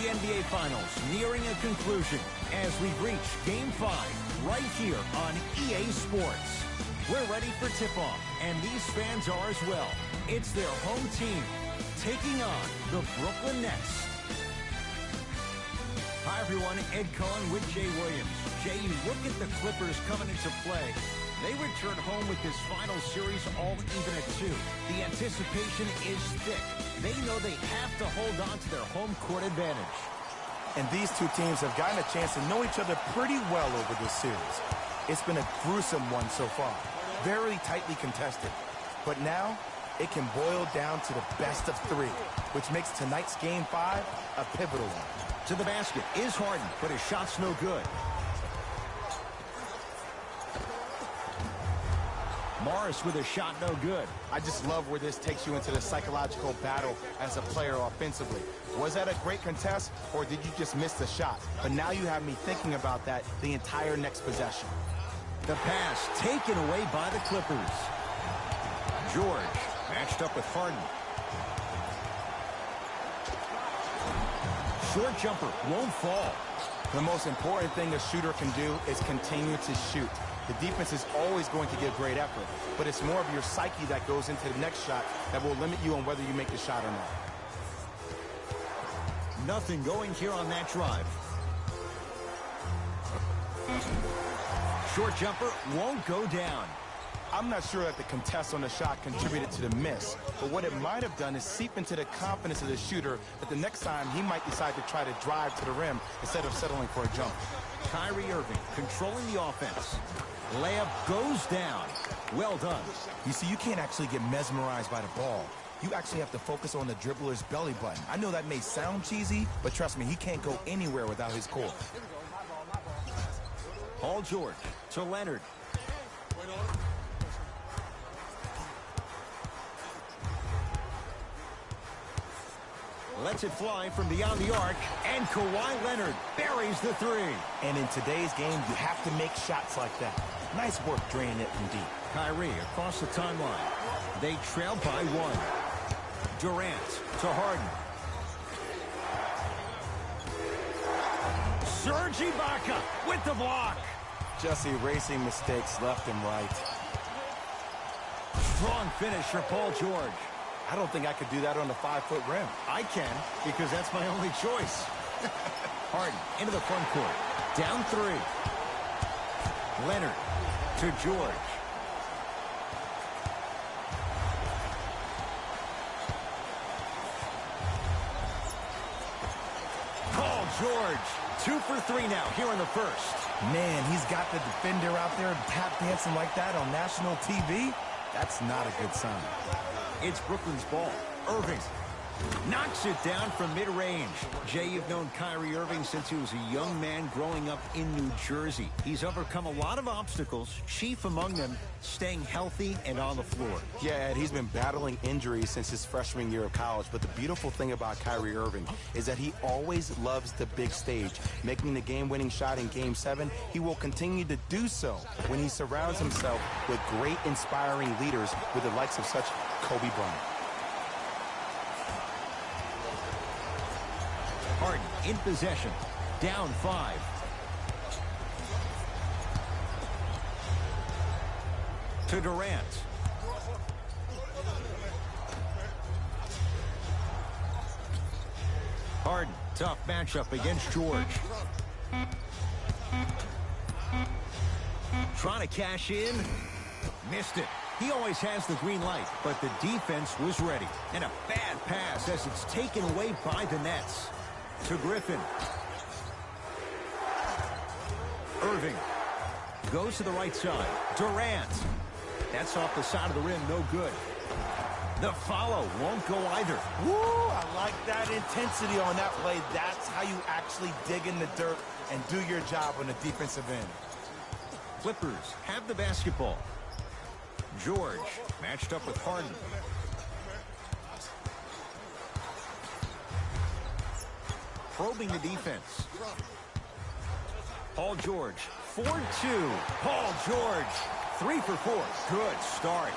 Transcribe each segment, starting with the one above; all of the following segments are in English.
The NBA Finals nearing a conclusion as we reach Game 5 right here on EA Sports. We're ready for tip-off, and these fans are as well. It's their home team taking on the Brooklyn Nets. Hi, everyone. Ed Cohen with Jay Williams. Jay, you look at the Clippers coming into play. They return home with this final series all even at 2. The anticipation is thick. They know they have to hold on to their home court advantage. And these two teams have gotten a chance to know each other pretty well over this series. It's been a gruesome one so far, very tightly contested. But now, it can boil down to the best of 3, which makes tonight's Game 5 a pivotal one. To the basket is Harden, but his shot's no good. Morris with a shot no good. I just love where this takes you into the psychological battle as a player offensively. Was that a great contest, or did you just miss the shot? But now you have me thinking about that the entire next possession. The pass taken away by the Clippers. George matched up with Harden. Short jumper won't fall. The most important thing a shooter can do is continue to shoot. The defense is always going to give great effort, but it's more of your psyche that goes into the next shot that will limit you on whether you make the shot or not. Nothing going here on that drive. Short jumper won't go down. I'm not sure that the contest on the shot contributed to the miss, but what it might have done is seep into the confidence of the shooter that the next time he might decide to try to drive to the rim instead of settling for a jump. Kyrie Irving controlling the offense. Layup goes down. Well done. You see, you can't actually get mesmerized by the ball. You actually have to focus on the dribbler's belly button. I know that may sound cheesy, but trust me, he can't go anywhere without his core. Paul George to Leonard. Lets it fly from beyond the arc, and Kawhi Leonard buries the 3. And in today's game, you have to make shots like that. Nice work draining it from deep. Kyrie across the timeline. They trail by 1. Durant to Harden. Serge Ibaka with the block. Just erasing mistakes left and right. Strong finish for Paul George. I don't think I could do that on the 5-foot rim. I can, because that's my only choice. Harden into the front court. Down 3. Leonard to George. Paul George. 2 for 3 now here in the first. Man, he's got the defender out there tap dancing like that on national TV. That's not a good sign. It's Brooklyn's ball. Irving knocks it down from mid-range. Jay, you've known Kyrie Irving since he was a young man growing up in New Jersey. He's overcome a lot of obstacles, chief among them staying healthy and on the floor. Yeah, Ed, he's been battling injuries since his freshman year of college, but the beautiful thing about Kyrie Irving is that he always loves the big stage. Making the game-winning shot in Game 7, he will continue to do so when he surrounds himself with great, inspiring leaders with the likes of such Kobe Bryant. Harden in possession. Down 5. To Durant. Harden, tough matchup against George. Trying to cash in. Missed it. He always has the green light, but the defense was ready. And a bad pass as it's taken away by the Nets. To Griffin. Irving goes to the right side. Durant. That's off the side of the rim, no good. The follow won't go either. Woo, I like that intensity on that play. That's how you actually dig in the dirt and do your job on the defensive end. Clippers have the basketball. George matched up with Harden. Probing the defense. Paul George, 4-2. Paul George, 3 for 4. Good start.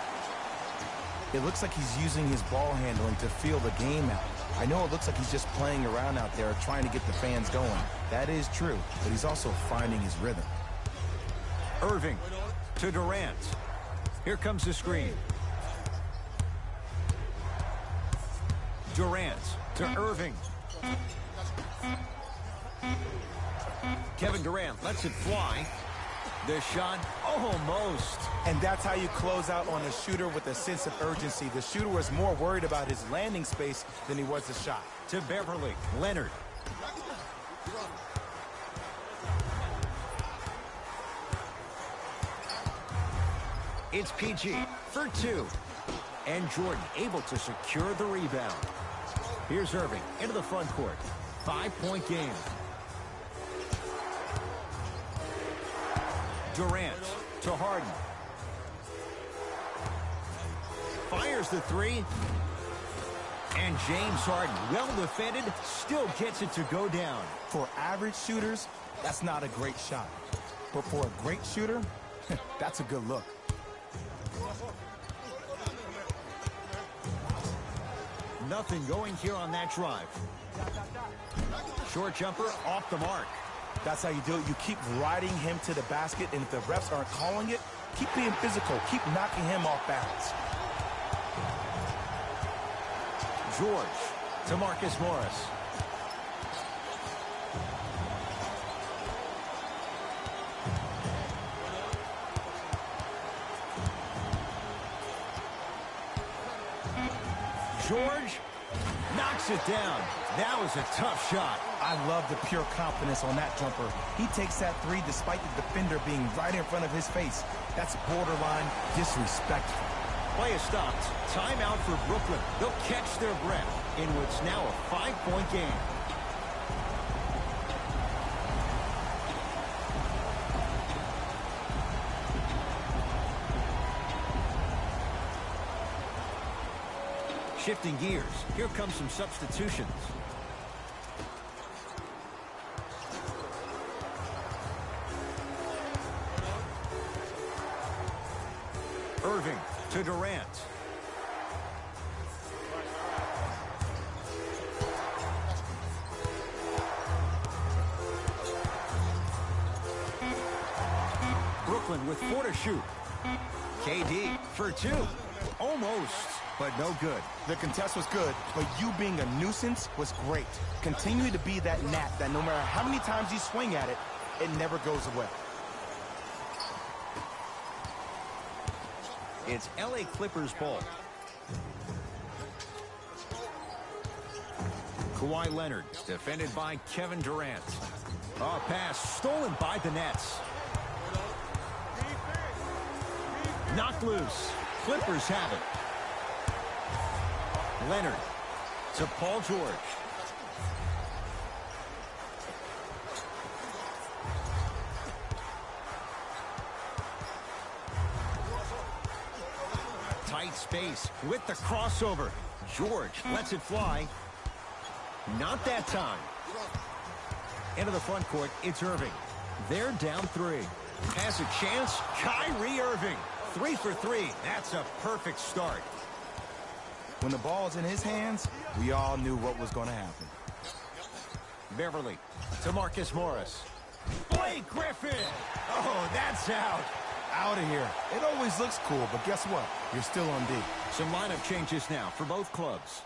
It looks like he's using his ball handling to feel the game out. I know it looks like he's just playing around out there trying to get the fans going. That is true, but he's also finding his rhythm. Irving to Durant. Here comes the screen. Durant to Irving. Kevin Durant lets it fly. The shot almost. And that's how you close out on a shooter with a sense of urgency. The shooter was more worried about his landing space than he was the shot. To Beverly. Leonard. It's PG for two. And Jordan able to secure the rebound. Here's Irving into the front court. 5-point game. Durant to Harden. Fires the three. And James Harden, well defended, still gets it to go down. For average shooters, that's not a great shot. But for a great shooter, that's a good look. Nothing going here on that drive. Short jumper off the mark. That's how you do it. You keep riding him to the basket, and if the refs aren't calling it, keep being physical. Keep knocking him off balance. George to Marcus Morris. George knocks it down. That was a tough shot. I love the pure confidence on that jumper. He takes that three despite the defender being right in front of his face. That's borderline disrespectful. Play is stopped. Timeout for Brooklyn. They'll catch their breath in what's now a 5-point game. Shifting gears. Here come some substitutions. Irving to Durant. Brooklyn with 4 to shoot. KD for 2. Almost, but no good. The contest was good, but you being a nuisance was great. Continue to be that gnat that no matter how many times you swing at it, it never goes away. It's LA Clippers ball. Kawhi Leonard, defended by Kevin Durant. A pass stolen by the Nets. Knocked loose. Clippers have it. Leonard to Paul George. Tight space with the crossover. George lets it fly. Not that time. Into the front court, it's Irving. They're down 3. Has a chance. Kyrie Irving. 3 for 3. That's a perfect start. When the ball's in his hands, we all knew what was going to happen. Beverly to Marcus Morris. Blake Griffin. Oh, that's out. Out of here. It always looks cool, but guess what? You're still on D. Some lineup changes now for both clubs.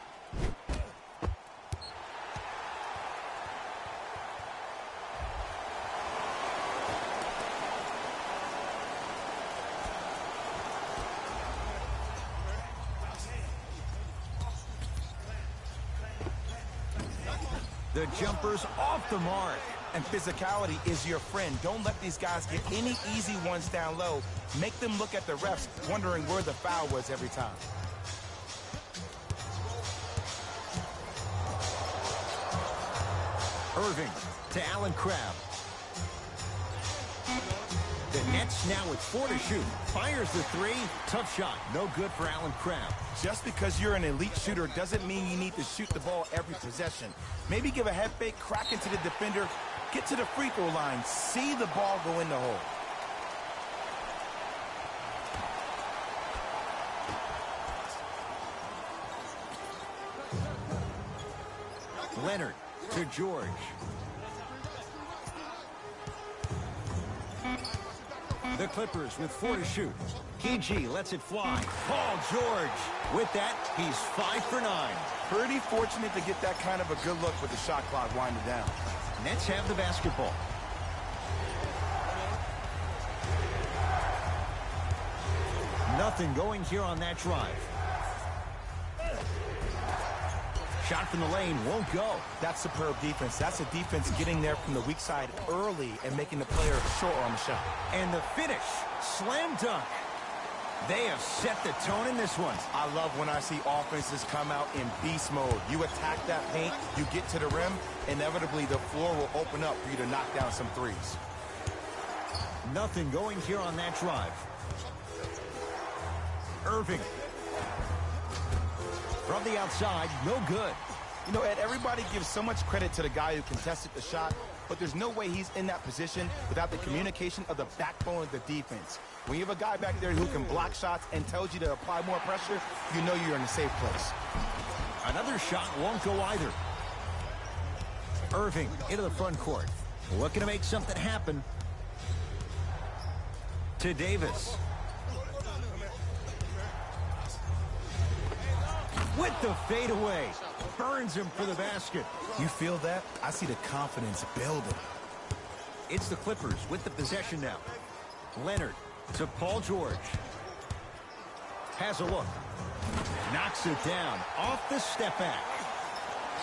The jumper's off the mark. And physicality is your friend. Don't let these guys get any easy ones down low. Make them look at the refs, wondering where the foul was every time. Irving to Allen Crabbe. The Nets now with 4 to shoot. Fires the 3. Tough shot. No good for Allen Crabbe. Just because you're an elite shooter doesn't mean you need to shoot the ball every possession. Maybe give a head fake, crack into the defender, get to the free throw line, see the ball go in the hole. Leonard to George. The Clippers with 4 to shoot. PG lets it fly. Paul George. With that, he's 5 for 9. Pretty fortunate to get that kind of a good look with the shot clock winding down. Nets have the basketball. Nothing going here on that drive. Shot from the lane won't go. That's superb defense. That's a defense getting there from the weak side early and making the player short on the shot. And the finish, slam dunk. They have set the tone in this one. I love when I see offenses come out in beast mode. You attack that paint, you get to the rim, inevitably the floor will open up for you to knock down some threes. Nothing going here on that drive. Irving. From the outside, no good. You know, Ed, everybody gives so much credit to the guy who contested the shot, but there's no way he's in that position without the communication of the backbone of the defense. When you have a guy back there who can block shots and tells you to apply more pressure, you know you're in a safe place. Another shot won't go either. Irving into the front court. Looking to make something happen. To Davis. With the fadeaway. Burns him for the basket. You feel that? I see the confidence building. It's the Clippers with the possession now. Leonard to Paul George. Has a look. Knocks it down off the step back.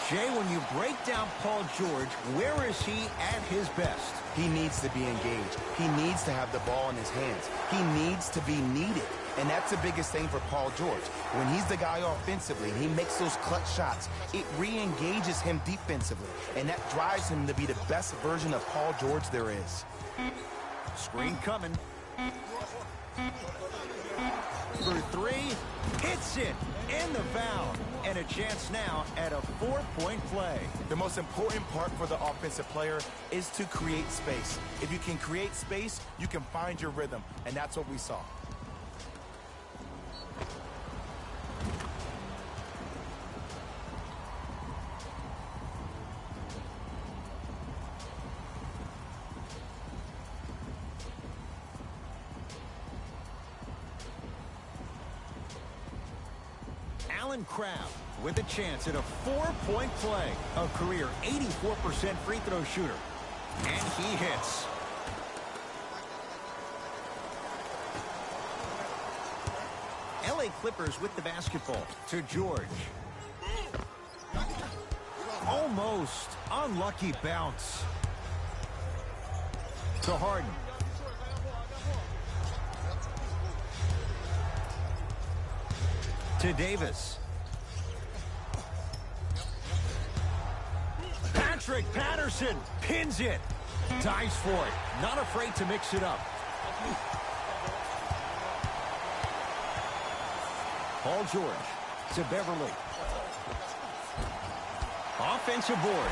Jay, when you break down Paul George, where is he at his best? He needs to be engaged. He needs to have the ball in his hands. He needs to be needed. And that's the biggest thing for Paul George. When he's the guy offensively, he makes those clutch shots. It re-engages him defensively. And that drives him to be the best version of Paul George there is. Screen coming. For 3. Hits it. In the foul. And a chance now at a 4-point play. The most important part for the offensive player is to create space. If you can create space, you can find your rhythm. And that's what we saw. Allen Crabbe with a chance at a 4-point play. A career 84% free throw shooter. And he hits. LA Clippers with the basketball to George. Almost unlucky bounce. To Harden. To Davis. Patrick Patterson pins it. Dives for it. Not afraid to mix it up. Paul George to Beverly. Offensive board.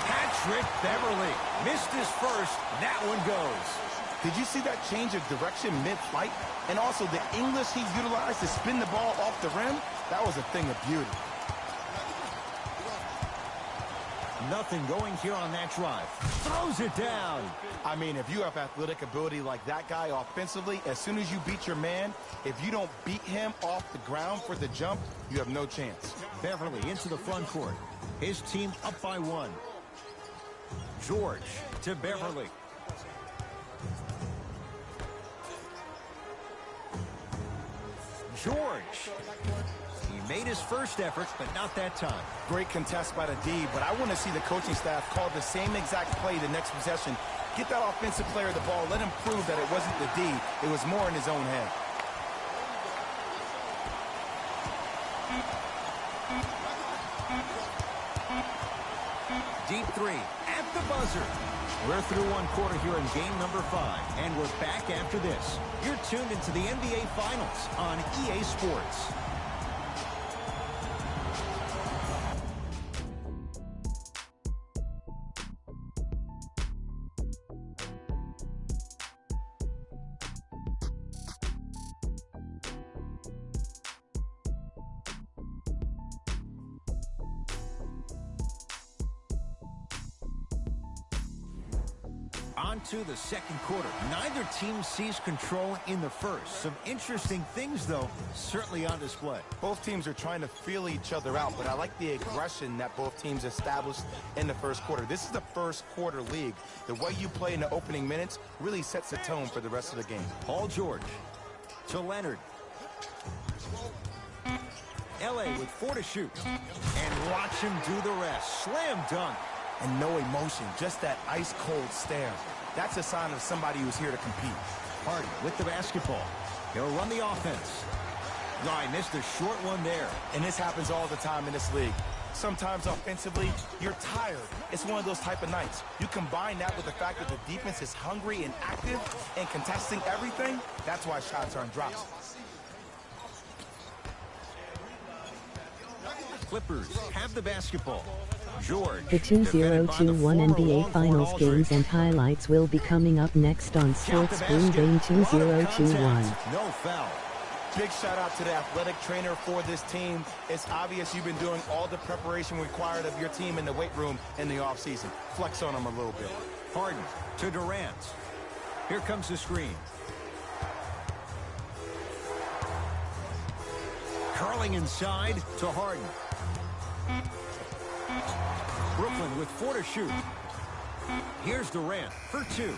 Patrick Beverly missed his first. That one goes. Did you see that change of direction mid-flight? And also the English he utilized to spin the ball off the rim? That was a thing of beauty. Nothing going here on that drive. Throws it down. I mean, if you have athletic ability like that guy offensively, as soon as you beat your man, if you don't beat him off the ground for the jump, you have no chance. Beverly into the front court. His team up by 1. George to Beverly. George. He made his first effort, but not that time. Great contest by the D, but I want to see the coaching staff call the same exact play the next possession. Get that offensive player the ball. Let him prove that it wasn't the D. It was more in his own head. Deep 3 at the buzzer. We're through one quarter here in game number 5, and we're back after this. You're tuned into the NBA Finals on EA Sports. On to the second quarter. Neither team sees control in the first. Some interesting things, though, certainly on display. Both teams are trying to feel each other out, but I like the aggression that both teams established in the first quarter. This is the first quarter league. The way you play in the opening minutes really sets the tone for the rest of the game. Paul George to Leonard. L.A. with 4 to shoot. And watch him do the rest. Slam dunk. And no emotion, just that ice-cold stare. That's a sign of somebody who's here to compete. Harden with the basketball. He'll run the offense. No, I missed a short one there. And this happens all the time in this league. Sometimes offensively, you're tired. It's one of those type of nights. You combine that with the fact that the defense is hungry and active and contesting everything, that's why shots aren't dropped. Clippers have the basketball. George. The 2021 NBA Finals games and highlights will be coming up next on Sports Boom Bang 2021. No foul. Big shout out to the athletic trainer for this team. It's obvious you've been doing all the preparation required of your team in the weight room in the offseason. Flex on them a little bit. Harden to Durant. Here comes the screen. Curling inside to Harden. Brooklyn with 4 to shoot. Here's Durant for 2.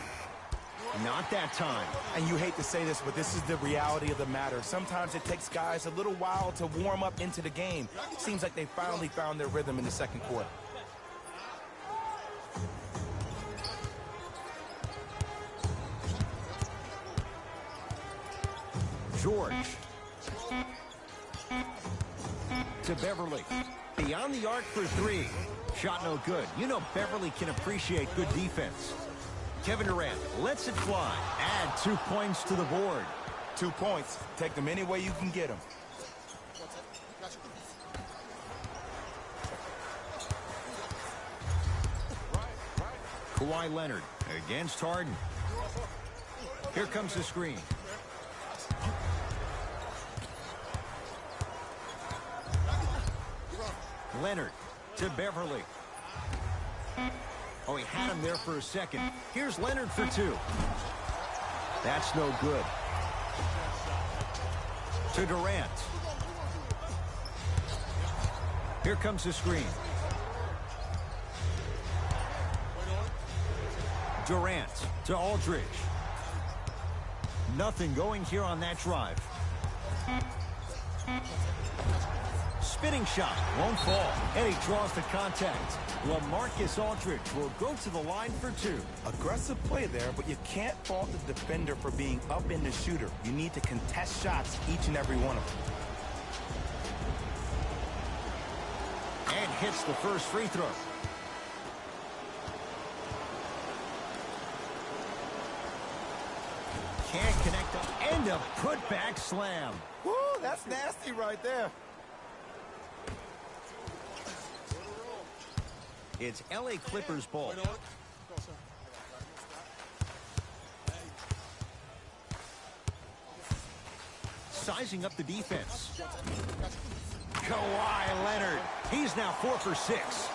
Not that time. And you hate to say this, but this is the reality of the matter. Sometimes it takes guys a little while to warm up into the game. Seems like they finally found their rhythm in the second quarter. George to Beverly. Beyond the arc for 3. Shot no good. You know Beverly can appreciate good defense. Kevin Durant lets it fly. Add 2 points to the board. 2 points. Take them any way you can get them. Kawhi Leonard against Harden. Here comes the screen. Leonard to Beverly. Oh, he had him there for a second. Here's Leonard for 2. That's no good. To Durant. Here comes the screen. Durant to Aldridge. Nothing going here on that drive. Spinning shot won't fall, and he draws the contact. LaMarcus Aldridge will go to the line for 2. Aggressive play there, but you can't fault the defender for being up in the shooter. You need to contest shots, each and every one of them. And hits the first free throw. Can't connect up, and a putback slam. Woo, that's nasty right there. It's L.A. Clippers ball. Sizing up the defense. Kawhi Leonard. He's now 4 for 6.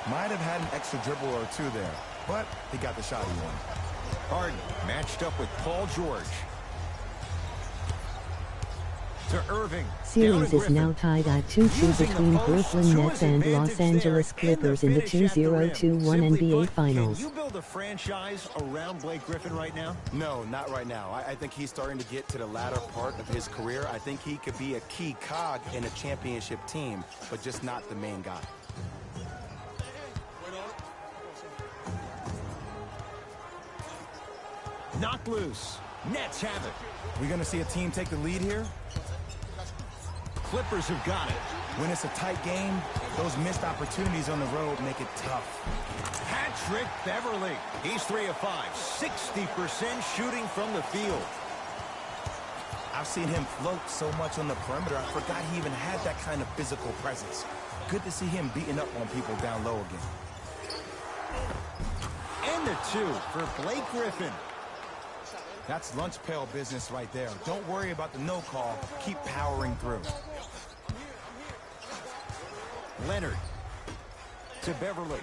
Might have had an extra dribble or 2 there, but he got the shot he wanted. Harden matched up with Paul George. To Irving. Series is now tied at 2-2 between Brooklyn Nets and Los Angeles Clippers in the 2021 NBA Finals. Can you build a franchise around Blake Griffin right now? No, not right now. I think he's starting to get to the latter part of his career. I think he could be a key cog in a championship team, but just not the main guy. Knocked loose. Nets have it. We going to see a team take the lead here? Clippers have got it. When it's a tight game, those missed opportunities on the road make it tough. Patrick Beverly. He's 3 of 5. 60% shooting from the field. I've seen him float so much on the perimeter, I forgot he even had that kind of physical presence. Good to see him beating up on people down low again. And the 2 for Blake Griffin. That's lunch pail business right there. Don't worry about the no call. Keep powering through. Leonard to Beverly.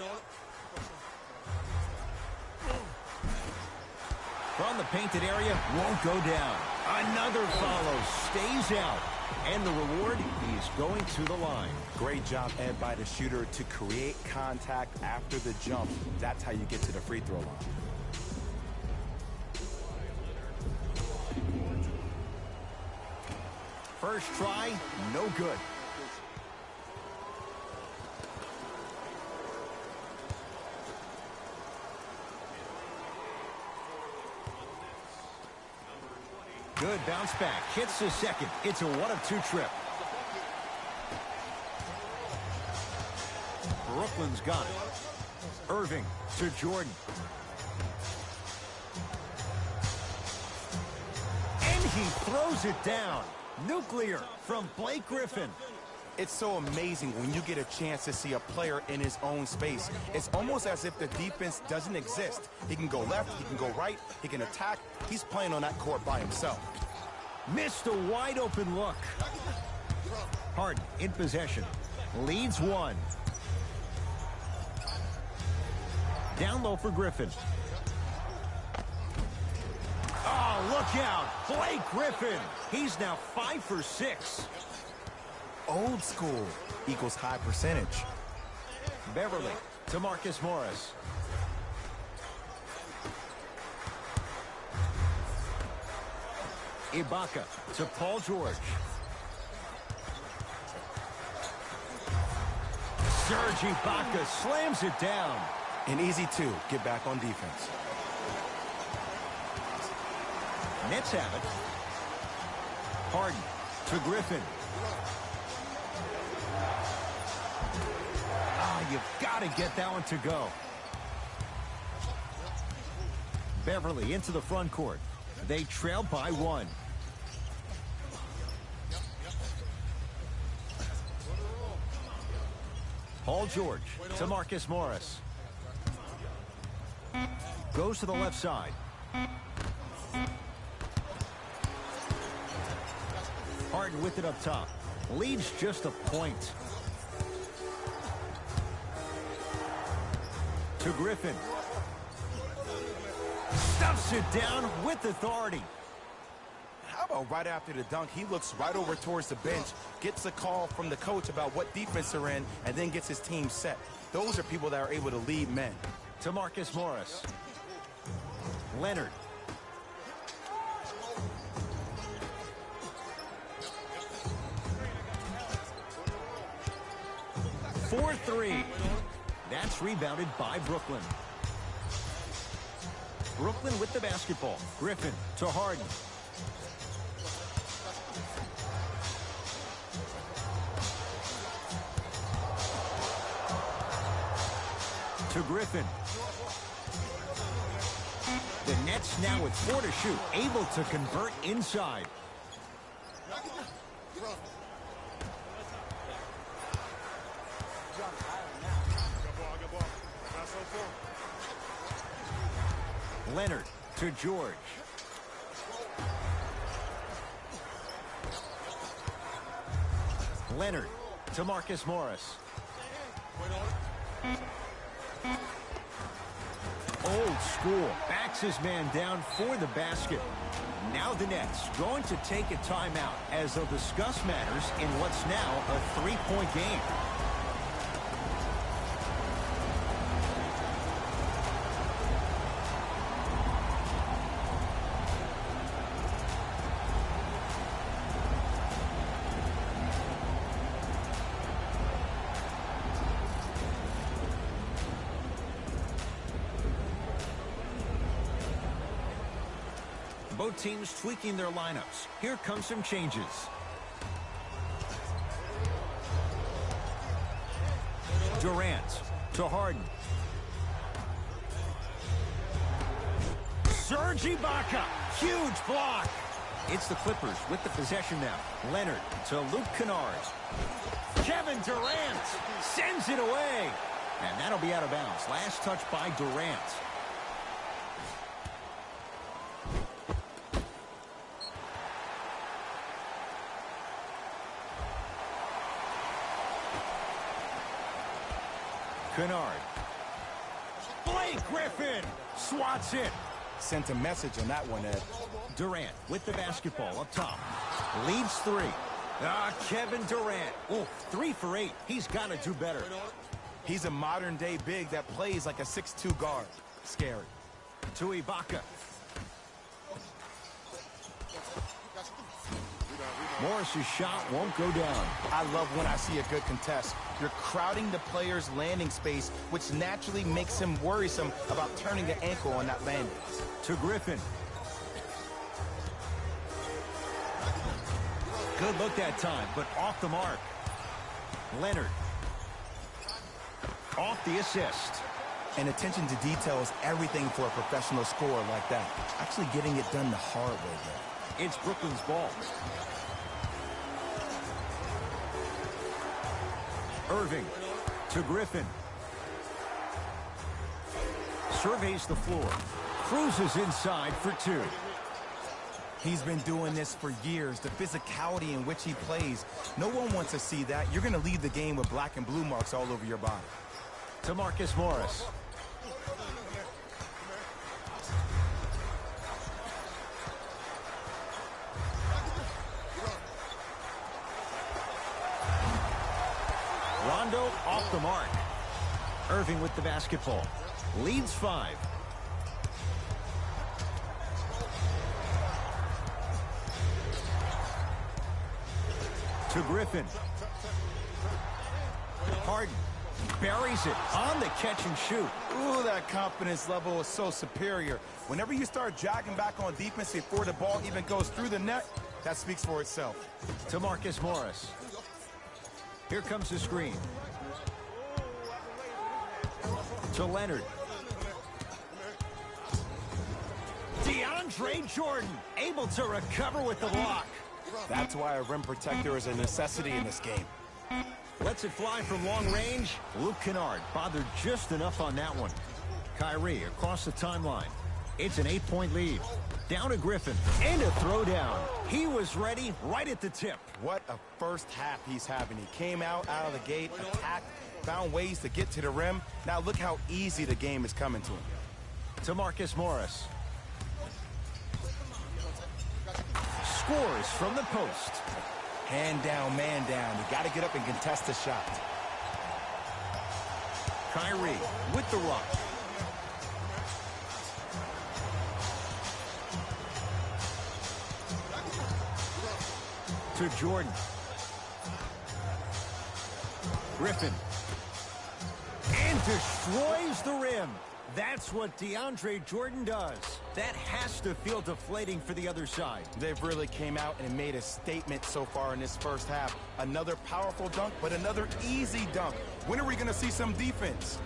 From the painted area, won't go down. Another follow, stays out. And the reward, he's going to the line. Great job, Ed, by the shooter to create contact after the jump. That's how you get to the free throw line. First try, no good. Good bounce back. Hits the second. It's a 1-of-2 trip. Brooklyn's got it. Irving to Jordan. And he throws it down. Nuclear from Blake Griffin. It's so amazing when you get a chance to see a player in his own space. It's almost as if the defense doesn't exist. He can go left, he can go right, he can attack. He's playing on that court by himself. Missed a wide open look. Harden in possession. Leads one. Down low for Griffin. Oh, look out. Blake Griffin. He's now 5 for 6. Old school equals high percentage. Beverly to Marcus Morris. Ibaka to Paul George. Serge Ibaka slams it down. An easy 2. Get back on defense. Nets have it. Harden to Griffin. You've got to get that one to go. Beverly into the front court. They trail by 1. Paul George to Marcus Morris. Goes to the left side. Harden with it up top. Leads just a point. To Griffin. Stuffs it down with authority. How about right after the dunk, he looks right over towards the bench, gets a call from the coach about what defense they're in, and then gets his team set. Those are people that are able to lead men. To Marcus Morris. Leonard. For 3. That's rebounded by Brooklyn. Brooklyn with the basketball. Griffin to Harden. To Griffin. The Nets now with 4 to shoot, able to convert inside. Leonard to George. Leonard to Marcus Morris. Old school. Backs his man down for the basket. Now the Nets going to take a timeout as they'll discuss matters in what's now a 3-point game. Both teams tweaking their lineups. Here come some changes. Durant to Harden. Serge Ibaka. Huge block. It's the Clippers with the possession now. Leonard to Luke Kennard. Kevin Durant sends it away. And that'll be out of bounds. Last touch by Durant. Kennard. Blake Griffin swats it. Sent a message on that one, Ed. Durant with the basketball up top. Leads 3. Kevin Durant. Oh, 3 for 8. He's got to do better. He's a modern-day big that plays like a 6'2 guard. Scary. To Ibaka. Morris's shot won't go down. I love when I see a good contest. You're crowding the player's landing space, which naturally makes him worrisome about turning the ankle on that landing. To Griffin. Good look that time, but off the mark. Leonard. Off the assist. And attention to detail is everything for a professional scorer like that. Actually getting it done the hard way there. It's Brooklyn's ball. Irving to Griffin. Surveys the floor. Cruises inside for 2. He's been doing this for years. The physicality in which he plays. No one wants to see that. You're going to leave the game with black and blue marks all over your body. To Marcus Morris. Rondo off the mark. Irving with the basketball. Leads 5. To Griffin. Harden buries it on the catch and shoot. Ooh, that confidence level is so superior. Whenever you start jogging back on defense before the ball even goes through the net, that speaks for itself. To Marcus Morris. Here comes the screen. To Leonard. DeAndre Jordan able to recover with the block. That's why a rim protector is a necessity in this game. Lets it fly from long range. Luke Kennard bothered just enough on that one. Kyrie across the timeline. It's an 8-point lead. Down to Griffin. And a throwdown. He was ready right at the tip. What a first half he's having. He came out of the gate, attacked, found ways to get to the rim. Now look how easy the game is coming to him. To Marcus Morris. Scores from the post. Hand down, man down. You got to get up and contest the shot. Kyrie with the rock. To Jordan. Griffin. And destroys the rim. That's what DeAndre Jordan does. That has to feel deflating for the other side. They've really came out and made a statement so far in this first half. Another powerful dunk, but another easy dunk. When are we going to see some defense?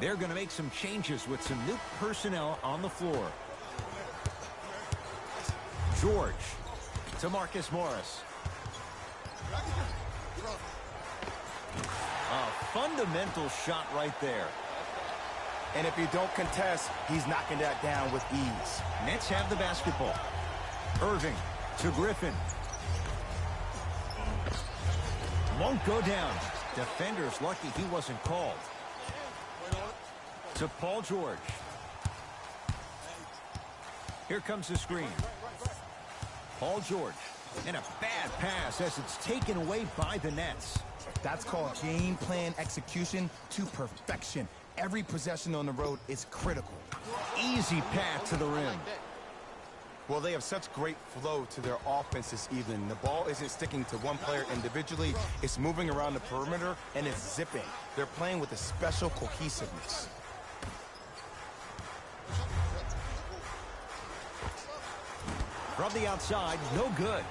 They're going to make some changes with some new personnel on the floor. George to Marcus Morris. A fundamental shot right there. And if you don't contest, he's knocking that down with ease. Nets have the basketball. Irving to Griffin. Won't go down. Defender's lucky he wasn't called. To Paul George. Here comes the screen. Paul George. And a bad pass as it's taken away by the Nets. That's called game plan execution to perfection. Every possession on the road is critical. Easy path to the rim. Well, they have such great flow to their offense this evening. The ball isn't sticking to one player individually. It's moving around the perimeter, and it's zipping. They're playing with a special cohesiveness. From the outside, no good.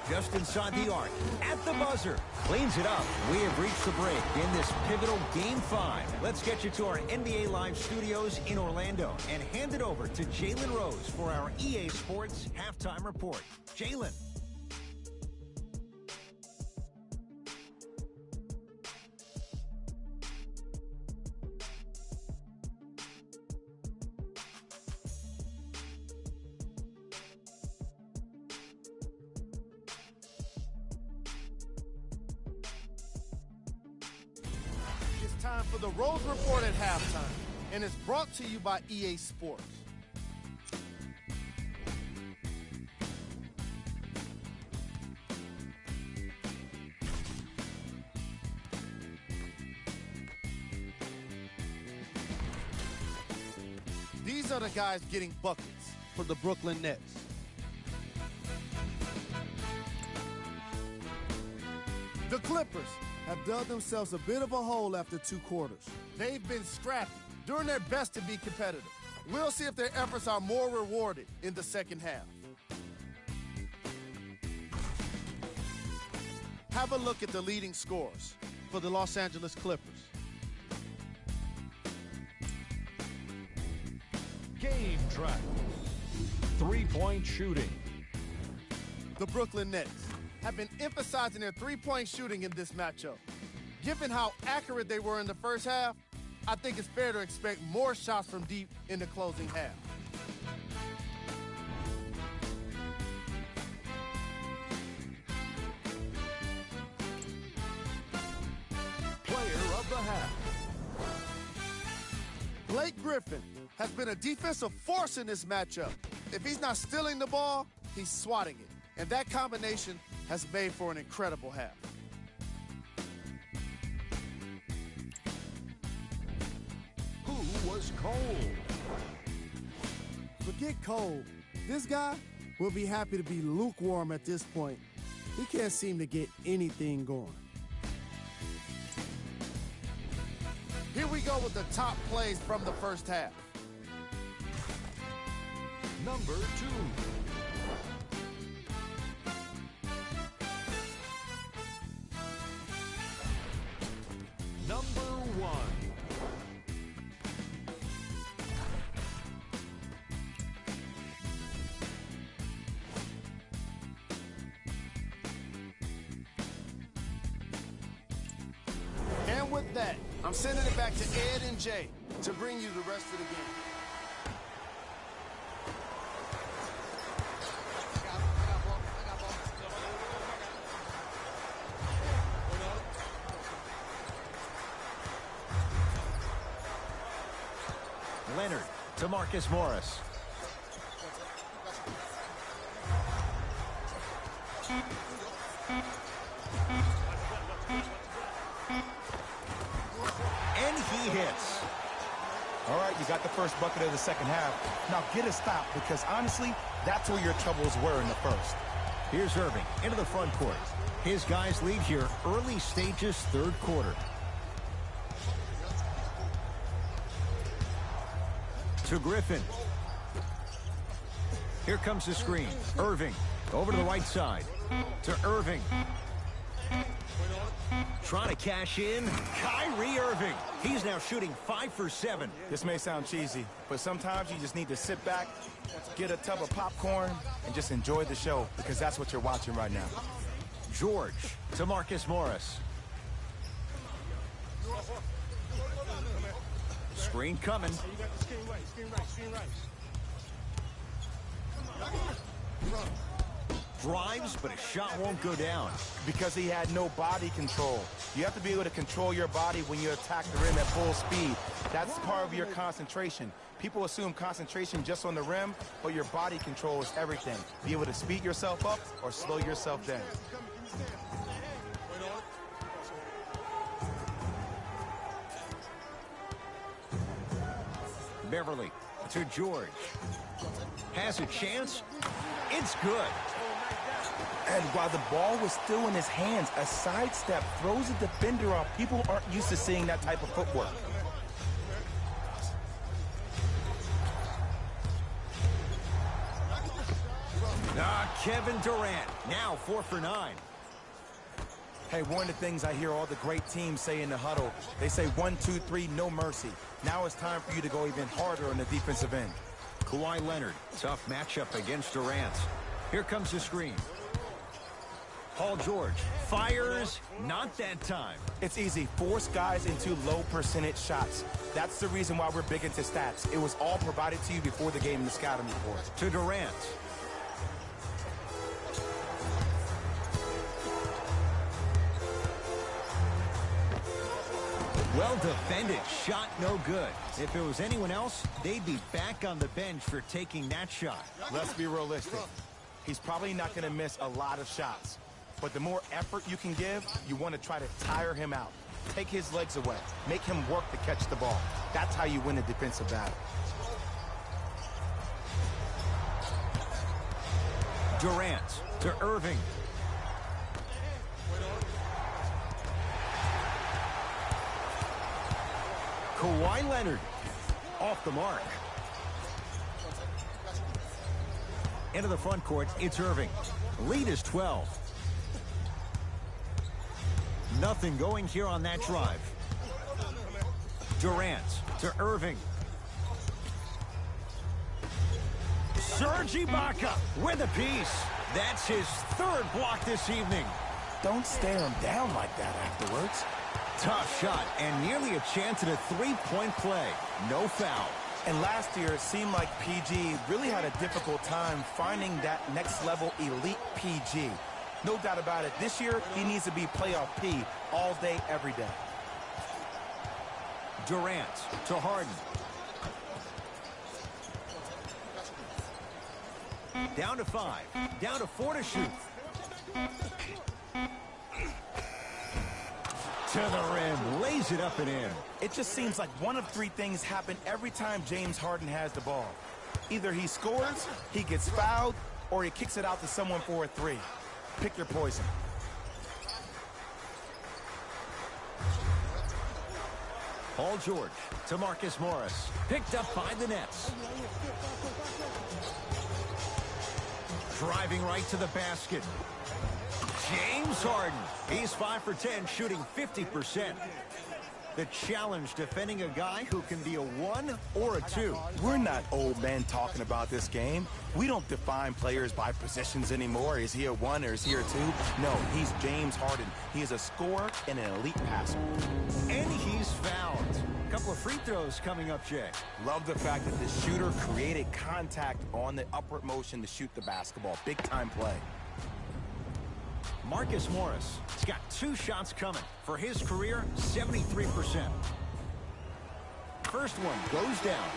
Just inside the arc, at the buzzer, cleans it up. We have reached the break in this pivotal Game 5. Let's get you to our NBA Live studios in Orlando and hand it over to Jalen Rose for our EA Sports Halftime Report. Jalen. Time for the Rose Report at halftime, and it's brought to you by EA Sports. These are the guys getting buckets for the Brooklyn Nets. The Clippers have dug themselves a bit of a hole after 2 quarters. They've been scrappy, doing their best to be competitive. We'll see if their efforts are more rewarded in the second half. Have a look at the leading scorers for the Los Angeles Clippers. Game track. 3-point shooting. The Brooklyn Nets have been emphasizing their 3-point shooting in this matchup. Given how accurate they were in the first half, I think it's fair to expect more shots from deep in the closing half. Player of the half. Blake Griffin has been a defensive force in this matchup. If he's not stealing the ball, he's swatting it. And that combination has made for an incredible half. Who was cold? Forget cold. This guy will be happy to be lukewarm at this point. He can't seem to get anything going. Here we go with the top plays from the first half. Number 2. Number 1. And with that, I'm sending it back to Ed and Jay to bring you the rest of the game. Leonard to Marcus Morris. And he hits. All right, you got the first bucket of the second half. Now get a stop, because honestly, that's where your troubles were in the first. Here's Irving into the front court. His guys lead here early stages, third quarter. To Griffin. Here comes the screen. Irving over to the right side. To Irving. Trying to cash in. Kyrie Irving. He's now shooting 5 for 7. This may sound cheesy, but sometimes you just need to sit back, get a tub of popcorn, and just enjoy the show, because that's what you're watching right now. George to Marcus Morris. Screen coming. Drives, but a shot won't go down. Because he had no body control. You have to be able to control your body when you attack the rim at full speed. That's part of your concentration. People assume concentration just on the rim, but your body control is everything. Be able to speed yourself up or slow yourself down. Beverly to George. Has a chance. It's good. And while the ball was still in his hands, a sidestep throws the defender off. People aren't used to seeing that type of footwork. Kevin Durant, now 4 for 9. Hey, one of the things I hear all the great teams say in the huddle, they say 1, 2, 3, no mercy. Now it's time for you to go even harder on the defensive end. Kawhi Leonard, tough matchup against Durant. Here comes the screen. Paul George fires, not that time. It's easy. Force guys into low percentage shots. That's the reason why we're big into stats. It was all provided to you before the game in the scouting report. To Durant. Well defended, shot no good. If it was anyone else, they'd be back on the bench for taking that shot. Let's be realistic. He's probably not going to miss a lot of shots. But the more effort you can give, you want to try to tire him out. Take his legs away. Make him work to catch the ball. That's how you win a defensive battle. Durant to Irving. Kawhi Leonard off the mark. Into the front court, it's Irving. Lead is 12. Nothing going here on that drive. Durant to Irving. Serge Ibaka with a piece. That's his third block this evening. Don't stare him down like that afterwards. Tough shot and nearly a chance at a three-point play. No foul. And last year, it seemed like PG really had a difficult time finding that next-level elite PG. No doubt about it. This year, he needs to be playoff P all day, every day. Durant to Harden. Down to 5. Down to 4 to shoot. To the rim. Lays it up and in. It just seems like one of three things happen every time James Harden has the ball. Either he scores, he gets fouled, or he kicks it out to someone for a three. Pick your poison. Paul George to Marcus Morris. Picked up by the Nets. Driving right to the basket. James Harden. He's 5 for 10, shooting 50%. The challenge defending a guy who can be a 1 or a 2. We're not old men talking about this game. We don't define players by positions anymore. Is he a 1 or is he a 2? No, he's James Harden. He is a scorer and an elite passer. And he's fouled. A couple of free throws coming up, Jay. Love the fact that the shooter created contact on the upward motion to shoot the basketball. Big time play. Marcus Morris has got 2 shots coming. For his career, 73%. First one goes down.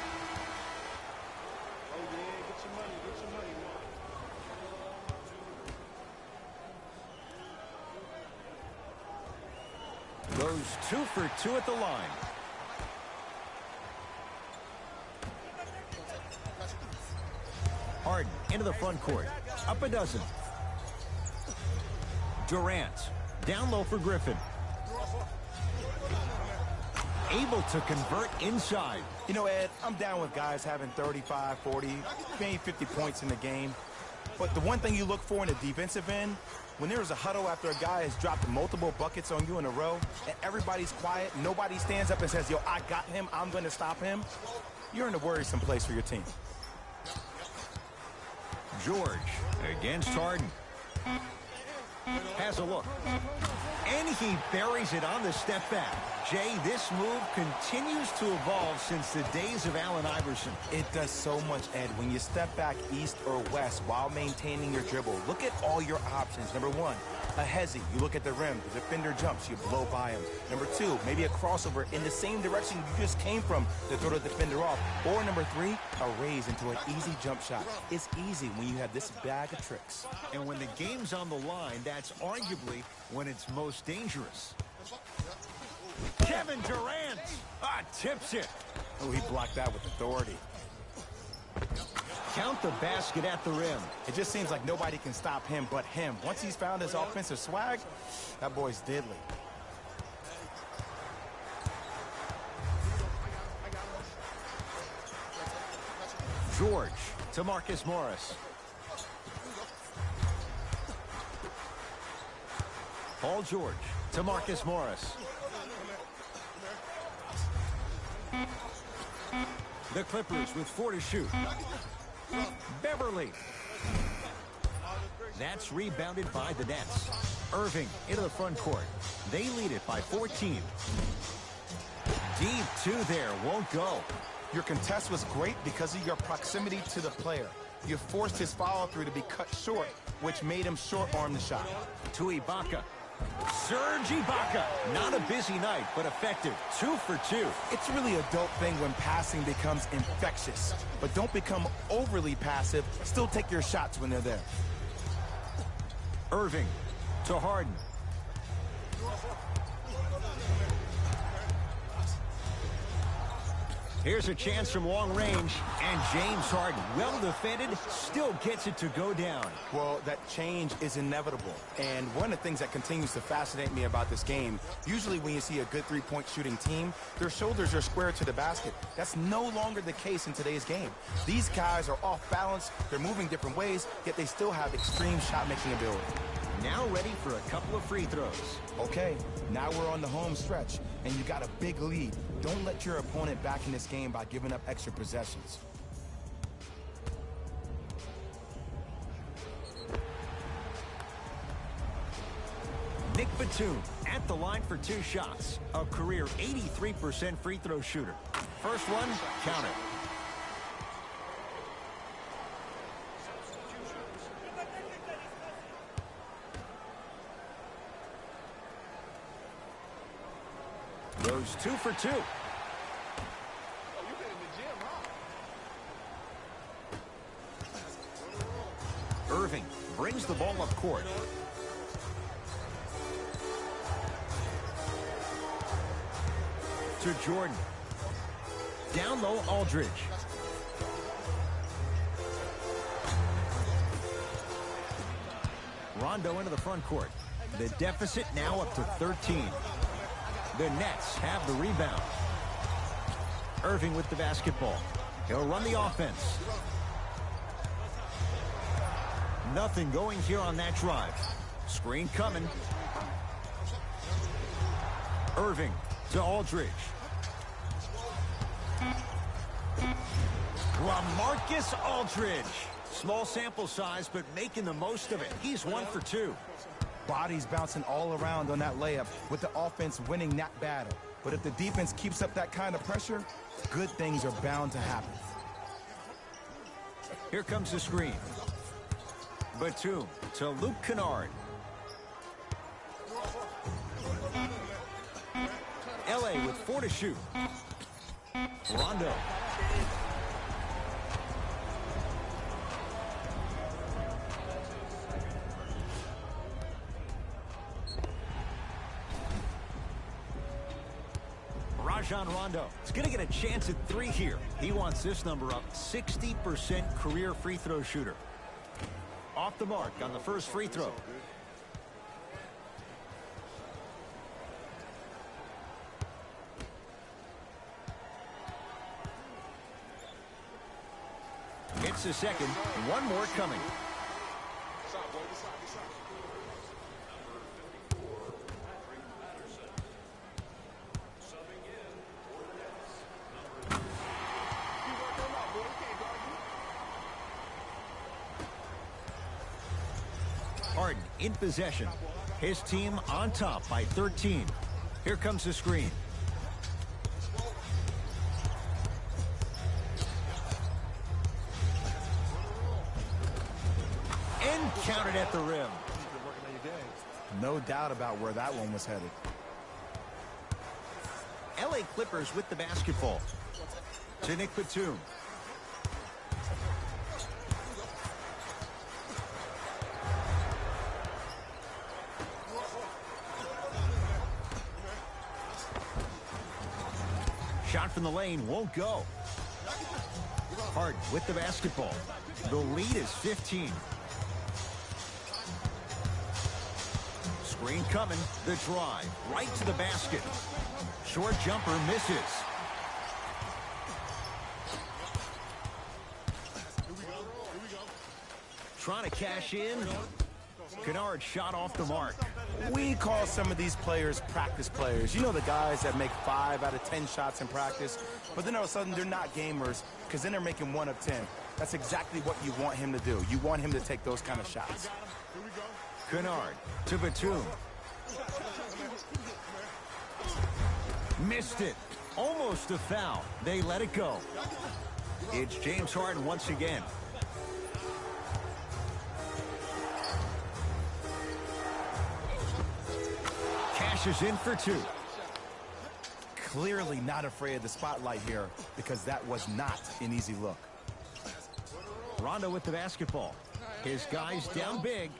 Goes 2 for 2 at the line. Harden into the front court. Up a dozen. Durant down low for Griffin. Able to convert inside. You know, Ed, I'm down with guys having 35, 40, maybe 50 points in the game. But the one thing you look for in a defensive end, when there's a huddle after a guy has dropped multiple buckets on you in a row, and everybody's quiet, nobody stands up and says, yo, I got him, I'm going to stop him, you're in a worrisome place for your team. George against Harden. Has a look. And he buries it on the step back. Jay, this move continues to evolve since the days of Allen Iverson. It does so much, Ed. When you step back east or west while maintaining your dribble, look at all your options. Number 1, a hezzy. You look at the rim. The defender jumps. You blow by him. Number 2, maybe a crossover in the same direction you just came from to throw the defender off. Or number 3, a raise into an easy jump shot. It's easy when you have this bag of tricks. And when the game's on the line, that's arguably when it's most dangerous. Kevin Durant tips it. Oh, he blocked that with authority. Count the basket at the rim. It just seems like nobody can stop him but him. Once he's found his offensive swag, that boy's deadly. George to Marcus Morris. Paul George to Marcus Morris. The Clippers with 4 to shoot. Beverly. That's rebounded by the Nets. Irving into the front court. They lead it by 14. Deep two there, won't go. Your contest was great because of your proximity to the player. You forced his follow-through to be cut short, which made him short-arm the shot. To Ibaka. Serge Ibaka. Not a busy night, but effective. 2 for 2. It's really a dope thing when passing becomes infectious. But don't become overly passive. Still take your shots when they're there. Irving to Harden. Here's a chance from long range, and James Harden, well defended, still gets it to go down. Well, that change is inevitable. And one of the things that continues to fascinate me about this game, usually when you see a good three-point shooting team, their shoulders are square to the basket. That's no longer the case in today's game. These guys are off balance, they're moving different ways, yet they still have extreme shot-making ability. Now ready for a couple of free throws. Okay, now we're on the home stretch, and you got a big lead. Don't let your opponent back in this game by giving up extra possessions. Nick Batum at the line for 2 shots. A career 83% free throw shooter. First one, count it. Goes 2 for 2. Irving brings the ball up court. To Jordan. Down low, Aldridge. Rondo into the front court. The deficit now up to 13. The Nets have the rebound. Irving with the basketball. He'll run the offense. Nothing going here on that drive. Screen coming. Irving to Aldridge. LaMarcus Aldridge. Small sample size, but making the most of it. He's 1 for 2. Bodies bouncing all around on that layup with the offense winning that battle. But if the defense keeps up that kind of pressure, good things are bound to happen. Here comes the screen. Batum to Luke Kennard. LA with 4 to shoot. Rondo. Rajon Rondo is going to get a chance at 3 here. He wants this number up. 60% career free throw shooter. Off the mark on the first free throw. It's the second. One more coming. Harden in possession. His team on top by 13. Here comes the screen. And counted at the rim. No doubt about where that one was headed. LA Clippers with the basketball. To Nick Batum. Shot from the lane won't go. Harden with the basketball. The lead is 15. Screen coming. The drive. Right to the basket. Short jumper misses. Trying to cash in. Kennard shot off the mark. We call some of these players practice players. You know, the guys that make 5 out of 10 shots in practice, but then all of a sudden they're not gamers because then they're making 1 of 10. That's exactly what you want him to do. You want him to take those kind of shots. Kennard to Batum. Missed it. Almost a foul. They let it go. It's James Harden once again. Cashes in for 2. Clearly not afraid of the spotlight here because that was not an easy look. Rondo with the basketball. His guys down big.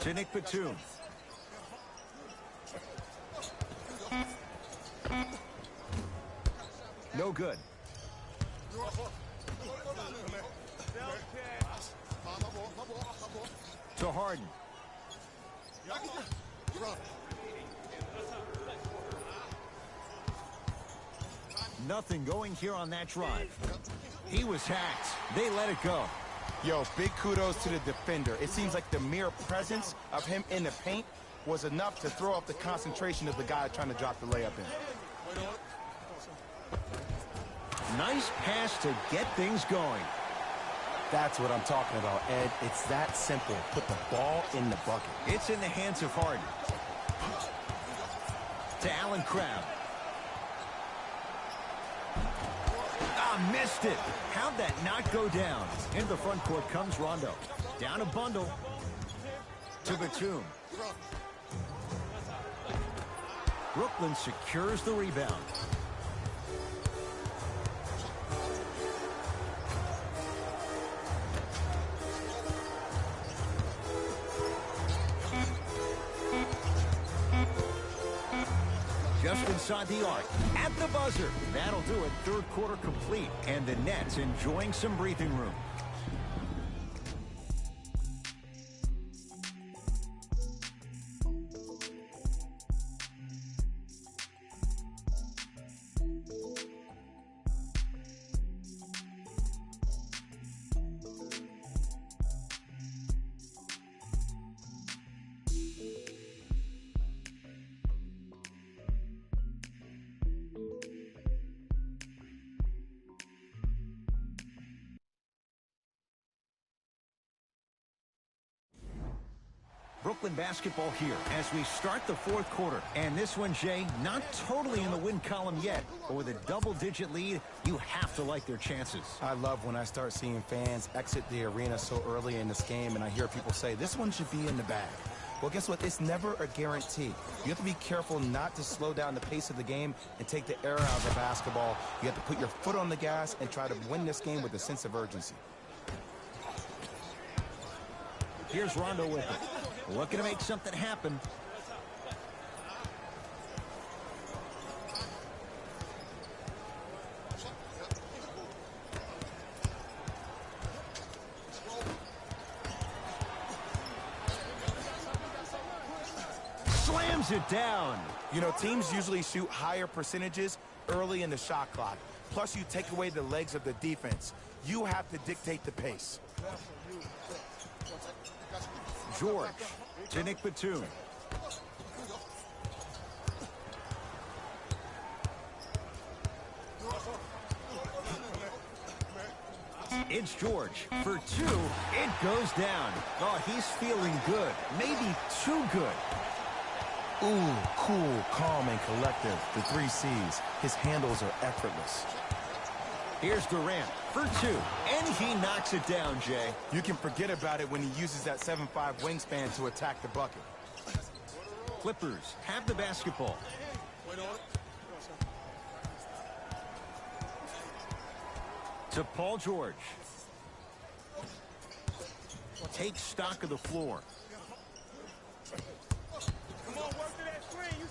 To Nick Batum. No good. To Harden. Nothing going here on that drive. He was hacked. They let it go. Yo, big kudos to the defender. It seems like the mere presence of him in the paint was enough to throw off the concentration of the guy trying to drop the layup in. Nice pass to get things going. That's what I'm talking about, Ed. It's that simple. Put the ball in the bucket. It's in the hands of Harden. To Allen Crabbe. Missed it. How'd that not go down? Into the front court comes Rondo. Down a bundle. To Batum. Brooklyn secures the rebound. Just inside the arc, at the buzzer. That'll do it. Third quarter complete, and the Nets enjoying some breathing room. Brooklyn basketball here as we start the fourth quarter. And this one, Jay, not totally in the win column yet, but with a double-digit lead, you have to like their chances. I love when I start seeing fans exit the arena so early in this game, and I hear people say, this one should be in the bag. Well, guess what? It's never a guarantee. You have to be careful not to slow down the pace of the game and take the air out of the basketball. You have to put your foot on the gas and try to win this game with a sense of urgency. Here's Rondo with it. Looking to make something happen. Slams it down. You know, teams usually shoot higher percentages early in the shot clock. Plus, you take away the legs of the defense. You have to dictate the pace. George to Nick Batum. It's George for two. It goes down. Oh, he's feeling good. Maybe too good. Ooh, cool, calm, and collective. The 3 C's. His handles are effortless. Here's Durant for two, and he knocks it down, Jay. You can forget about it when he uses that 7'5" wingspan to attack the bucket. Clippers have the basketball. To Paul George. Takes stock of the floor. Come on, work to that screen. You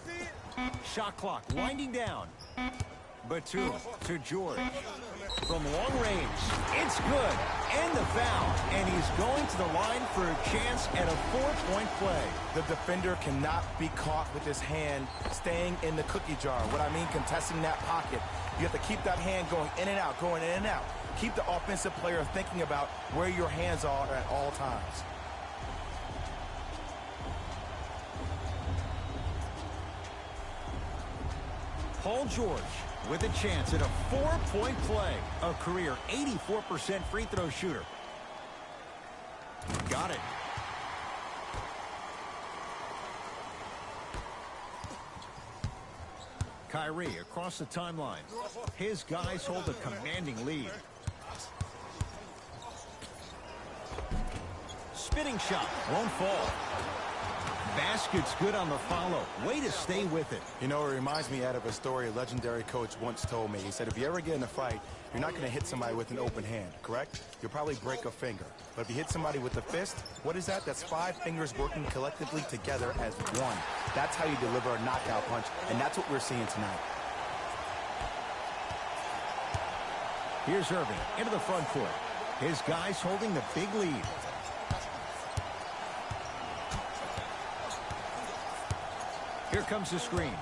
Shot clock winding down. Batum to George. From long range, it's good. And the foul. And he's going to the line for a chance at a 4-point play. The defender cannot be caught with his hand staying in the cookie jar. What I mean, contesting that pocket. You have to keep that hand going in and out, going in and out. Keep the offensive player thinking about where your hands are at all times. Paul George with a chance at a 4-point play. A career 84% free throw shooter. Got it. Kyrie across the timeline. His guys hold a commanding lead. Spinning shot won't fall. Basket's good on the follow. Way to stay with it. You know, it reminds me out of a story a legendary coach once told me. He said, if you ever get in a fight, you're not going to hit somebody with an open hand, correct? You'll probably break a finger. But if you hit somebody with a fist, what is that? That's 5 fingers working collectively together as one. That's how you deliver a knockout punch, and that's what we're seeing tonight. Here's Irving into the front court. His guys holding the big lead. Here comes the screen.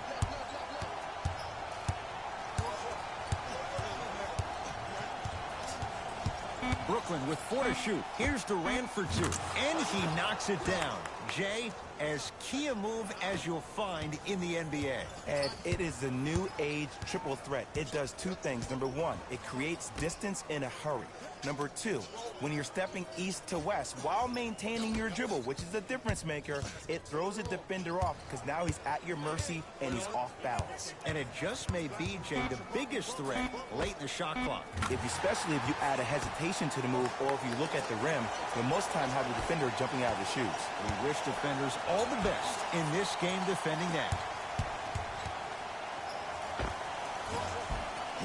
Brooklyn with 4 to shoot. Here's Durant for 2. And he knocks it down. Jay, as key a move as you'll find in the NBA. And it is the new age triple threat. It does 2 things. Number 1, it creates distance in a hurry. Number 2, when you're stepping east to west while maintaining your dribble, which is a difference maker, it throws a defender off because now he's at your mercy and he's off balance. And it just may be, Jay, the biggest threat late in the shot clock. Especially if you add a hesitation to the move, or if you look at the rim, you'll most time have the defender jumping out of the shoes. We wish defenders all the best in this game defending that.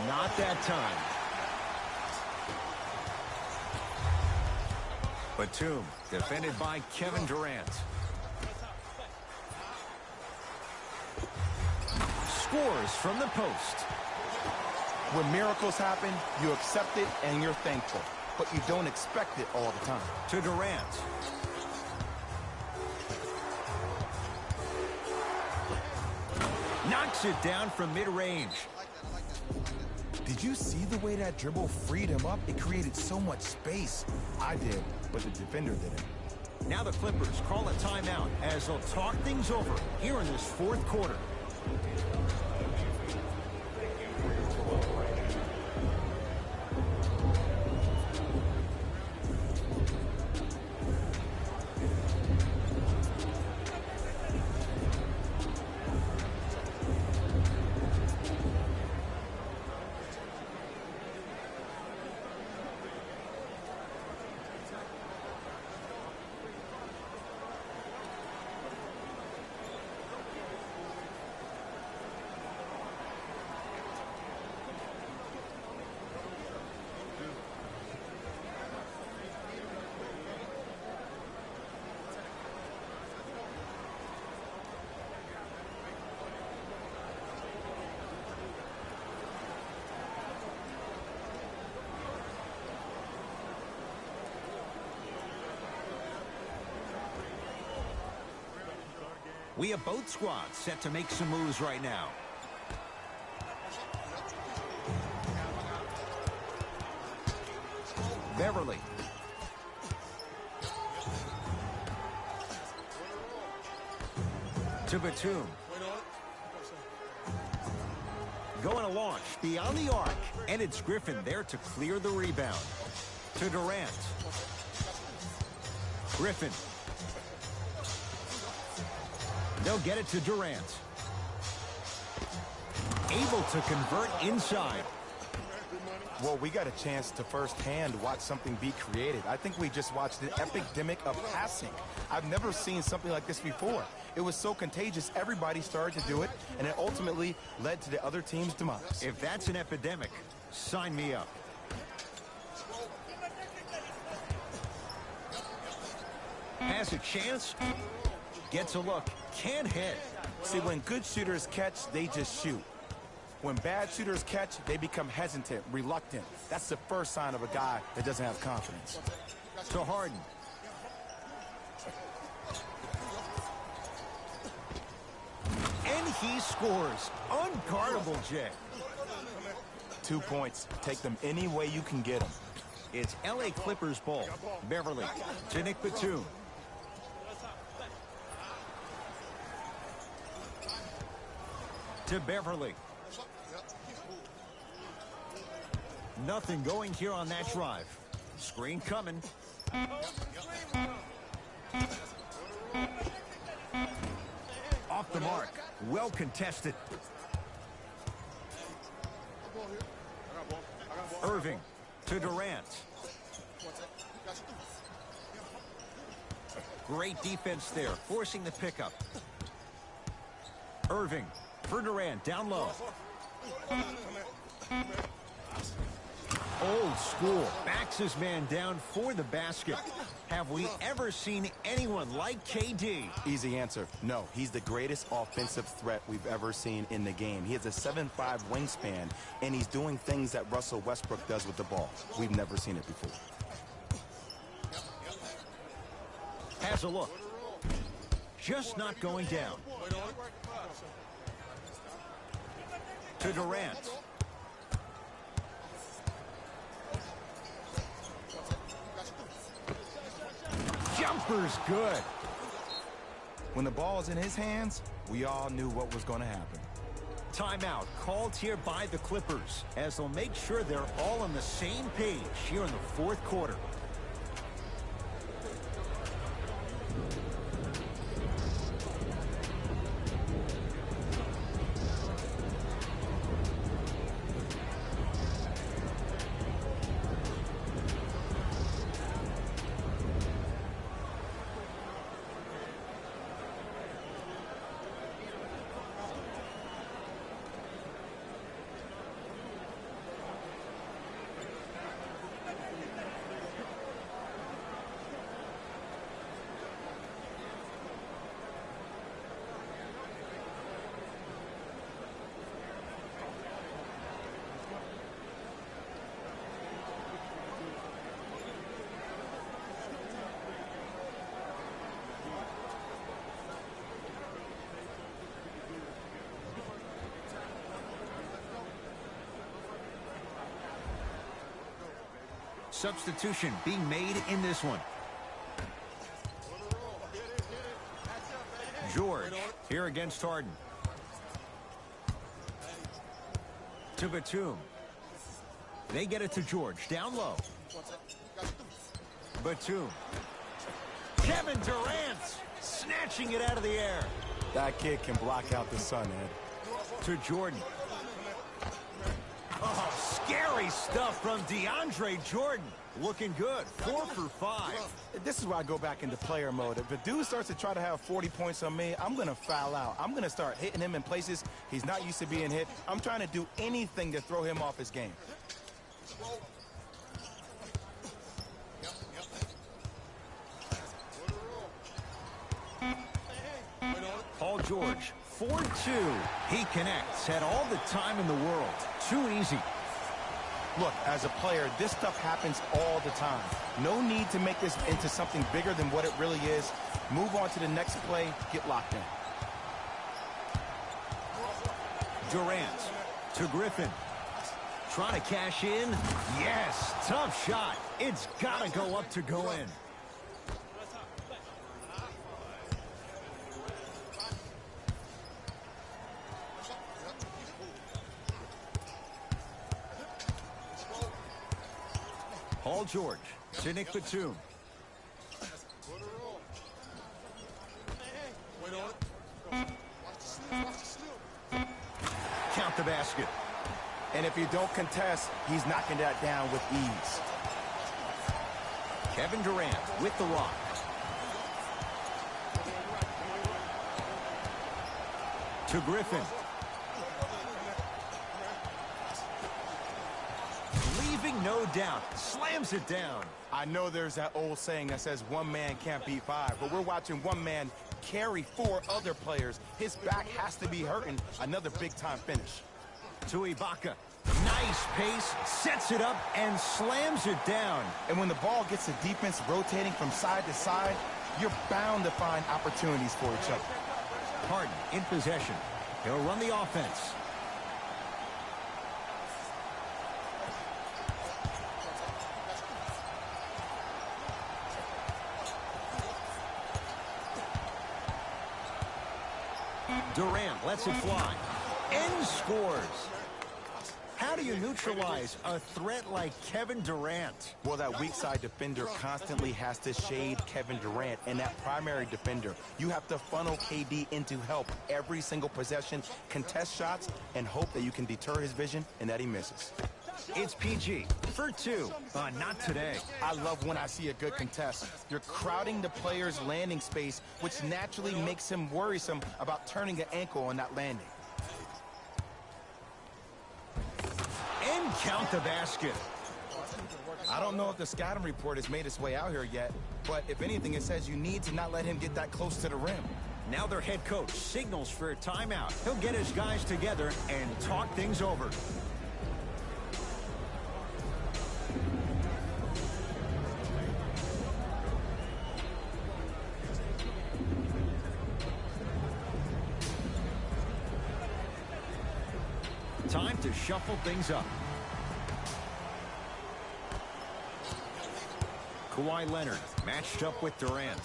Not that time. Batum, defended by Kevin Durant. Scores from the post. When miracles happen, you accept it and you're thankful. But you don't expect it all the time. To Durant. Knocks it down from mid-range. Did you see the way that dribble freed him up? It created so much space. I did, but the defender didn't. Now the Clippers call a timeout as they'll talk things over here in this 4th quarter. We have both squads set to make some moves right now. Beverly. To Batum. Going to launch beyond the arc. And it's Griffin there to clear the rebound. To Durant. Griffin. They'll get it to Durant. Able to convert inside. Well, we got a chance to firsthand watch something be created. I think we just watched an epidemic of passing. I've never seen something like this before. It was so contagious, everybody started to do it, and it ultimately led to the other team's demise. If that's an epidemic, sign me up. Has a chance. Gets a look. Can't hit. See, when good shooters catch, they just shoot. When bad shooters catch, they become hesitant, reluctant. That's the first sign of a guy that doesn't have confidence. To Harden. And he scores. Unguardable, Jay. 2 points. Take them any way you can get them. It's LA Clippers ball. Beverly to Nick Batum. To Beverly. Nothing going here on that drive. Screen coming. Off the mark. Well contested. Irving to Durant. Great defense there, forcing the pickup. Irving for Durant, down low. Old school, backs his man down for the basket. Have we ever seen anyone like KD? Easy answer, no. He's the greatest offensive threat we've ever seen in the game. He has a 7'5" wingspan, and he's doing things that Russell Westbrook does with the ball. We've never seen it before. Has a look. Just not going down. To Durant. Jumper's good. When the ball's in his hands, we all knew what was going to happen. Timeout called here by the Clippers as they'll make sure they're all on the same page here in the fourth quarter. Substitution being made in this one. George here against Harden. To Batum. They get it to George. Down low. Batum. Kevin Durant snatching it out of the air. That kid can block out the sun, Ed. To Jordan. Oh, scary stuff from DeAndre Jordan. Looking good. 4 for 5. This is why I go back into player mode. If a dude starts to try to have 40 points on me, I'm going to foul out. I'm going to start hitting him in places he's not used to being hit. I'm trying to do anything to throw him off his game. Paul George, 4-2. He connects. Had all the time in the world. Too easy. Look, as a player, this stuff happens all the time. No need to make this into something bigger than what it really is. Move on to the next play, get locked in. Durant to Griffin. Trying to cash in. Yes, tough shot. It's got to go up to go in. Paul George to Nick Batum. Count the basket. And if you don't contest, he's knocking that down with ease. Kevin Durant with the rock. To Griffin. Leaving no doubt. Slams it down. I know there's that old saying that says one man can't beat five, but we're watching one man carry 4 other players. His back has to be hurting. Another big-time finish. To Ibaka. Nice pace, sets it up, and slams it down. And when the ball gets the defense rotating from side to side, you're bound to find opportunities for each other. Harden in possession. He'll run the offense. Durant lets it fly and scores. How do you neutralize a threat like Kevin Durant? Well, that weak side defender constantly has to shade Kevin Durant, and that primary defender, you have to funnel KD into help every single possession, contest shots, and hope that you can deter his vision and that he misses. It's PG for 2. Not today. I love when I see a good contest. You're crowding the player's landing space, which naturally makes him worrisome about turning an ankle on that landing. And count the basket. I don't know if the scouting report has made its way out here yet, but if anything, it says you need to not let him get that close to the rim. Now their head coach signals for a timeout. He'll get his guys together and talk things over. Time to shuffle things up. Kawhi Leonard matched up with Durant.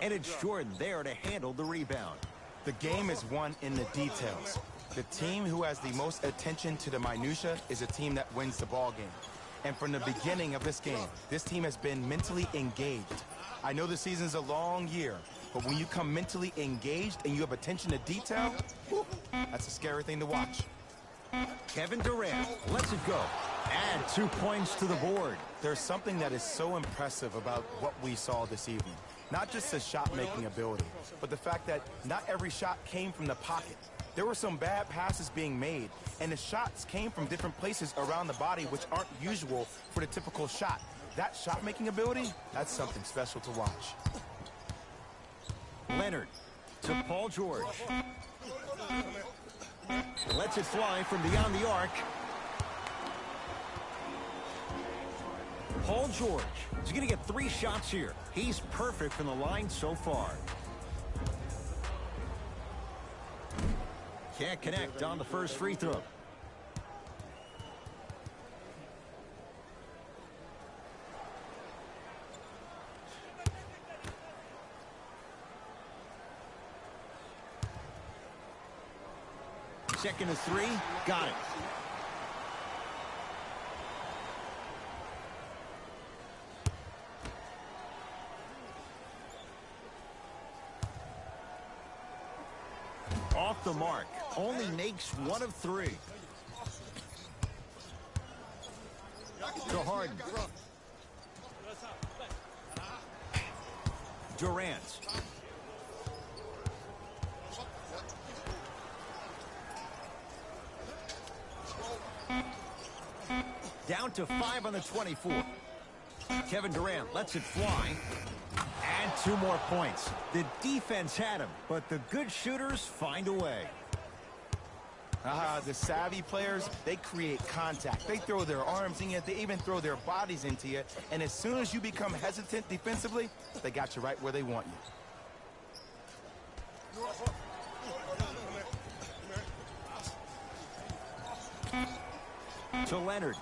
And it's Jordan there to handle the rebound. The game is won in the details. The team who has the most attention to the minutia is a team that wins the ball game. And from the beginning of this game, this team has been mentally engaged. I know the season's a long year, but when you come mentally engaged and you have attention to detail, whew, that's a scary thing to watch. Kevin Durant lets it go. Add 2 points to the board. There's something that is so impressive about what we saw this evening. Not just the shot-making ability, but the fact that not every shot came from the pocket. There were some bad passes being made, and the shots came from different places around the body, which aren't usual for the typical shot. That shot-making ability, that's something special to watch. Leonard to Paul George. Lets it fly from beyond the arc. Paul George is going to get 3 shots here. He's perfect from the line so far. Can't connect on the first free throw. Second to 3, got it. Off the mark, only makes 1 of 3. To Harden. Durant. Down to 5 on the 24. Kevin Durant lets it fly. And 2 more points. The defense had him, but the good shooters find a way. The savvy players, they create contact. They throw their arms in you. They even throw their bodies into you. And as soon as you become hesitant defensively, they got you right where they want you. To Leonard.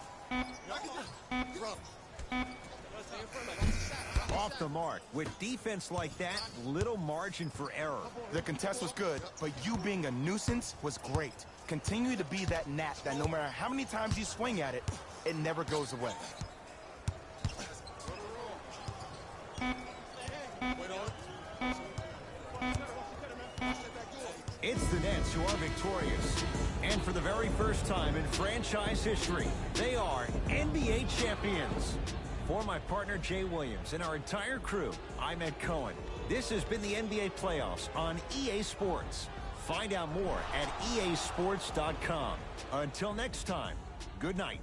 Off the mark. With defense like that, little margin for error. The contest was good, but you being a nuisance was great. Continue to be that gnat that no matter how many times you swing at it, it never goes away. It's the Nets who are victorious. And for the very first time in franchise history, they are NBA champions. For my partner, Jay Williams, and our entire crew, I'm Ed Cohen. This has been the NBA playoffs on EA Sports. Find out more at easports.com. Until next time, good night.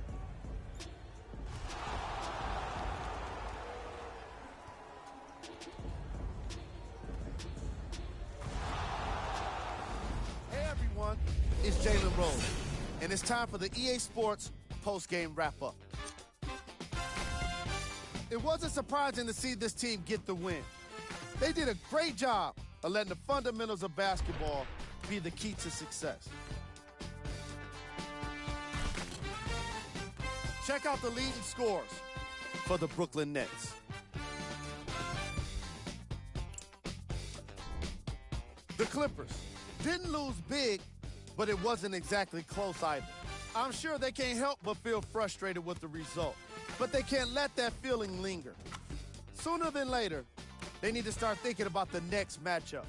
Hey everyone, it's Jalen Rose, and it's time for the EA Sports post-game wrap-up. It wasn't surprising to see this team get the win. They did a great job of letting the fundamentals of basketball be the key to success. Check out the leading scores for the Brooklyn Nets. The Clippers didn't lose big, but it wasn't exactly close either. I'm sure they can't help but feel frustrated with the result, but they can't let that feeling linger. Sooner than later, they need to start thinking about the next matchup.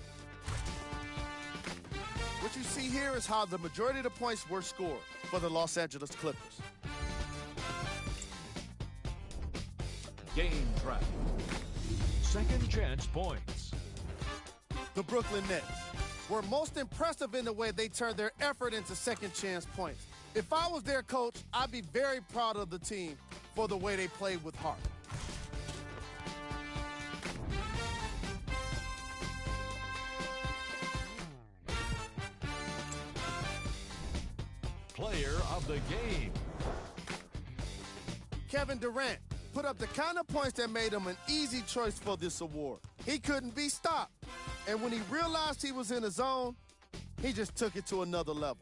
What you see here is how the majority of the points were scored for the Los Angeles Clippers. Game track. Second chance points. The Brooklyn Nets were most impressive in the way they turned their effort into second chance points. If I was their coach, I'd be very proud of the team for the way they played with heart. Player of the game. Kevin Durant put up the kind of points that made him an easy choice for this award. He couldn't be stopped. And when he realized he was in the zone, he just took it to another level.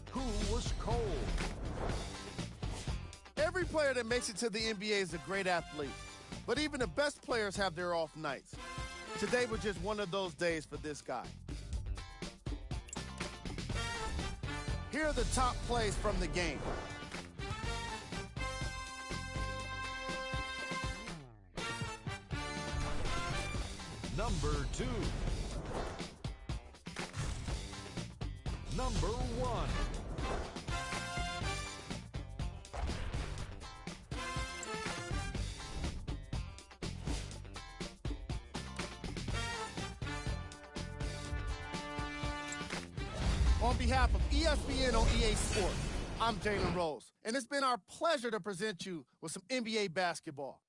Who was cold? Every player that makes it to the NBA is a great athlete, but even the best players have their off nights. Today was just one of those days for this guy. Here are the top plays from the game. Number 2. Number 1. On behalf of ESPN on EA Sports, I'm Jalen Rose, and it's been our pleasure to present you with some NBA basketball.